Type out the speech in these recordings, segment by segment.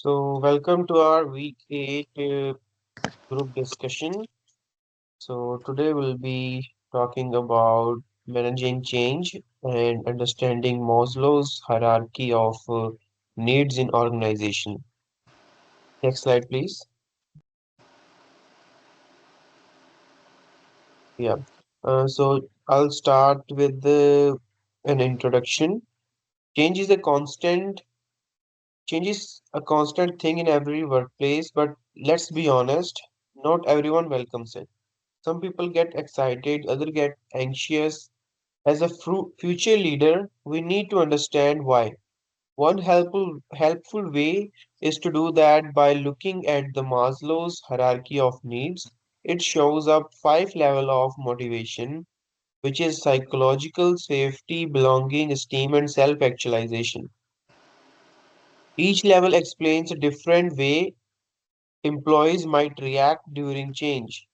Welcome to our week 8 group discussion. Today we'll be talking about managing change and understanding Maslow's hierarchy of needs in organization. Next slide, please. Yeah. I'll start with an introduction. Change is a constant, Change is a constant thing in every workplace, but let's be honest, not everyone welcomes it. Some people get excited, others get anxious. As a future leader, we need to understand why. One helpful way is to do that by looking at the Maslow's hierarchy of needs. It shows up five level of motivation, which is psychological, safety, belonging, esteem, and self-actualization. Each level explains a different way employees might react during change.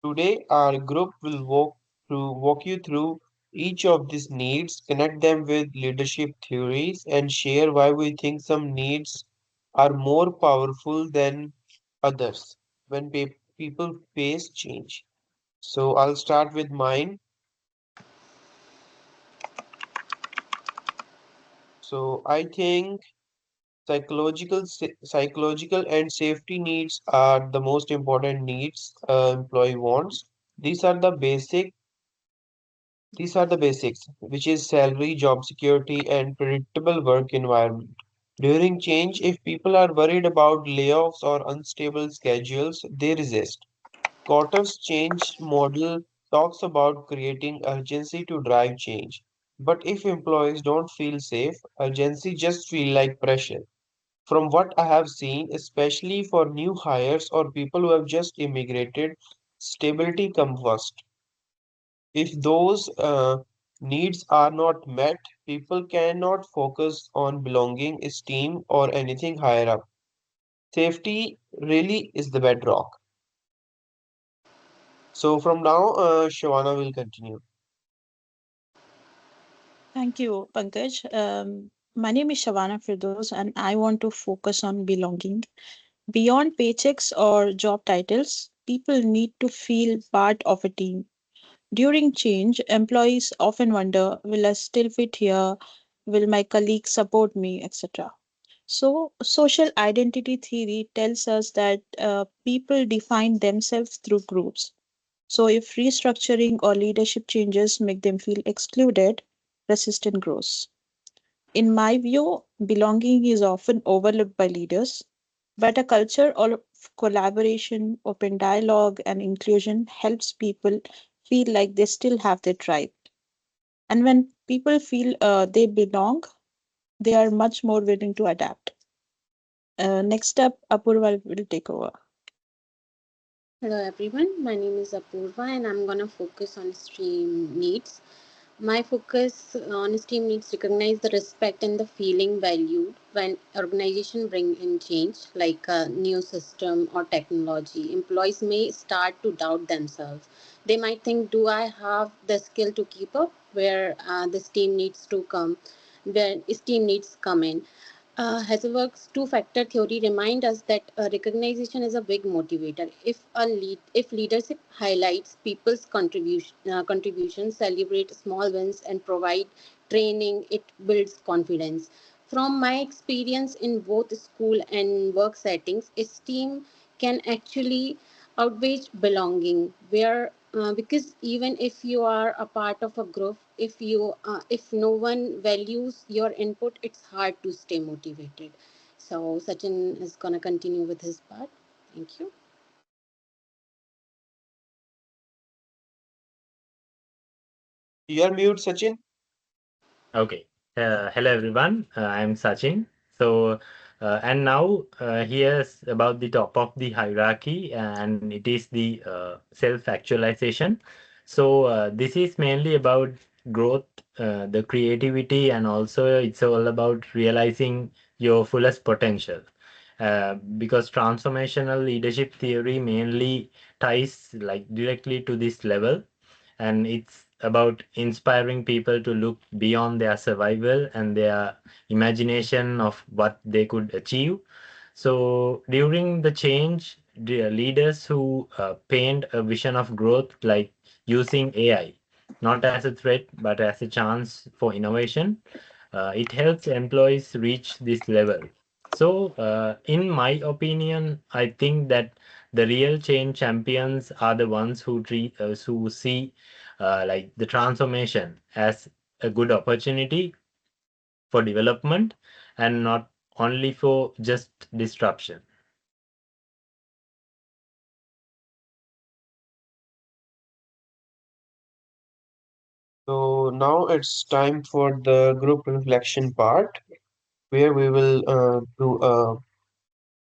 Today, our group will walk you through each of these needs, connect them with leadership theories, and share why we think some needs are more powerful than others when people face change. So, I'll start with mine. I think psychological and safety needs are the most important needs employee wants. These are the basic These are the basics, which is salary, job security, and predictable work environment. During change, if people are worried about layoffs or unstable schedules, they resist. Cotter's change model talks about creating urgency to drive change. But if employees don't feel safe, urgency just feel like pressure. From what I have seen, especially for new hires or people who have just immigrated, stability comes first. If those needs are not met, people cannot focus on belonging, esteem, or anything higher up. Safety really is the bedrock. So from now, Shavana will continue. Thank you, Pankaj. My name is Shavana Firdos, and I want to focus on belonging. Beyond paychecks or job titles, people need to feel part of a team. During change, employees often wonder, will I still fit here? Will my colleagues support me, etc. So, social identity theory tells us that people define themselves through groups. So, if restructuring or leadership changes make them feel excluded, resistance grows. In my view, belonging is often overlooked by leaders, but a culture of collaboration, open dialogue, and inclusion helps people feel like they still have their tribe. And when people feel they belong, they are much more willing to adapt. Next up, Apurva will take over. Hello everyone, my name is Apurva and I'm gonna focus on STEAM needs. My focus on STEAM needs recognize the respect and the feeling valued when organization bring in change like a new system or technology. Employees may start to doubt themselves. They might think, do I have the skill to keep up where the STEAM needs to come, where STEAM needs come in. Hazelberg's two-factor theory reminds us that recognition is a big motivator. If leadership highlights people's contributions, celebrate small wins, and provide training, it builds confidence. From my experience in both school and work settings, esteem can actually outweigh belonging where because even if you are a part of a group, if no one values your input, it's hard to stay motivated. So Sachin is going to continue with his part. Thank you. You are mute, Sachin. Okay. Hello everyone. I'm Sachin. So, and now here's about the top of the hierarchy, and it is the self-actualization. So, this is mainly about growth, the creativity, and also it's all about realizing your fullest potential. Because transformational leadership theory mainly ties like directly to this level, and it's about inspiring people to look beyond their survival and their imagination of what they could achieve. So during the change, the leaders who paint a vision of growth, like using AI, not as a threat, but as a chance for innovation, it helps employees reach this level. So, in my opinion, I think that the real change champions are the ones who see like the transformation as a good opportunity for development and not only for just disruption. So now it's time for the group reflection part, where we will do a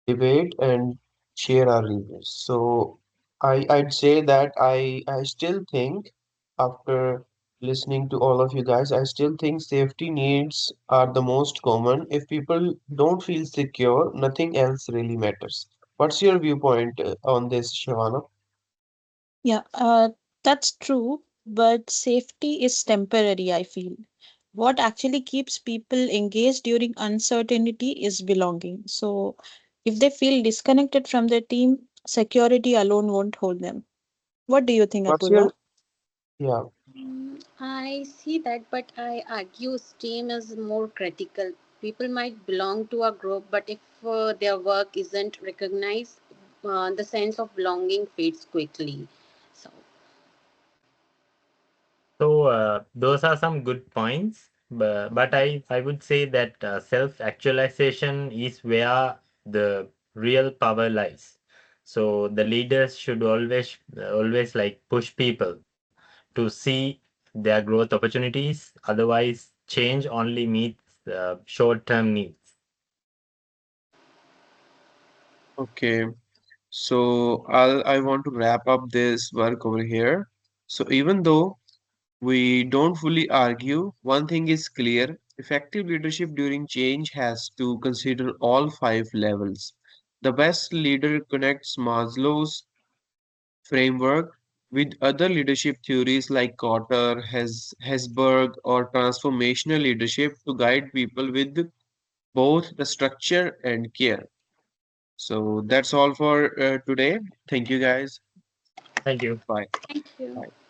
debate and share our reviews. So I'd say that I still think, after listening to all of you guys, I still think safety needs are the most common. If people don't feel secure, nothing else really matters. What's your viewpoint on this, Shavana? Yeah, that's true, but safety is temporary, I feel. What actually keeps people engaged during uncertainty is belonging. So, if they feel disconnected from their team, security alone won't hold them. What do you think, What's Apurva? your yeah? I see that, but I argue STEAM is more critical. People might belong to a group, but if their work isn't recognized, the sense of belonging fades quickly. So, So those are some good points, but I would say that self-actualization is where the real power lies. So the leaders should always like push people to see their growth opportunities. Otherwise, change only meets short-term needs. Okay. So I want to wrap up this work over here. So even though we don't fully argue, one thing is clear: effective leadership during change has to consider all five levels. The best leader connects Maslow's framework with other leadership theories like Kotter, Hesberg, or transformational leadership to guide people with both the structure and care. So that's all for today. Thank you guys. Thank you. Bye. thank you. Bye.